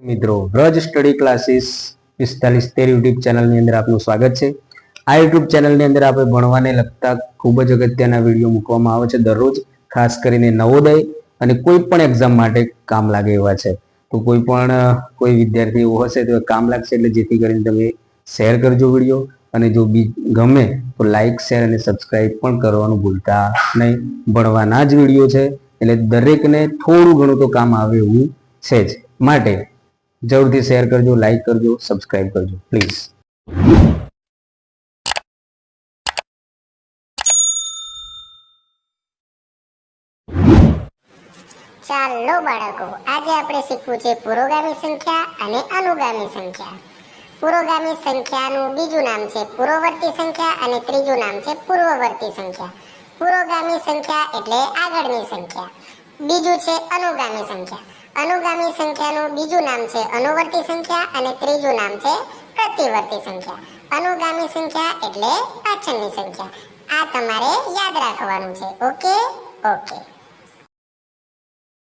મિત્રો Vraj study classes 4513 YouTube ચેનલની અંદર આપનું સ્વાગત છે। આ યુટ્યુબ ચેનલની અંદર આપણે ભણવાને લગતા ખૂબ જ અગત્યના વિડીયો મૂકવામાં આવે છે દરરોજ, ખાસ કરીને નવોદય અને કોઈ પણ એક્ઝામ માટે કામ લાગે એવા છે। તો કોઈ વિદ્યાર્થી એવો હશે તો કામ લાગશે, એટલે જેથી કરીને તમે શેર કરજો વિડીયો, અને જો ગમે તો લાઈક, શેર અને સબસ્ક્રાઇબ પણ કરવાનું ભૂલતા નહીં। ભણવાના જ વિડીયો છે એટલે દરેકને થોડું ઘણું તો કામ આવે એવું છે જ, માટે જરૂરથી શેર કરજો, લાઈક કરજો, સબસ્ક્રાઇબ કરજો પ્લીઝ। ચાલો બાળકો, આજે આપણે શીખવું છે પુરોગામી સંખ્યા અને અનુગામી સંખ્યા। પુરોગામી સંખ્યાનું બીજું નામ છે પૂર્વવર્તી સંખ્યા અને ત્રીજું નામ છે પૂર્વવર્તી સંખ્યા। પુરોગામી સંખ્યા એટલે આગળની સંખ્યા, બીજું છે અનુગામી સંખ્યા। અનુગામી સંખ્યાનું બીજું નામ છે અનુવર્તી સંખ્યા અને ત્રીજું નામ છે પ્રતિવર્તી સંખ્યા। અનુગામી સંખ્યા એટલે પાછળની સંખ્યા। આ તમારે યાદ રાખવાનું છે। ઓકે।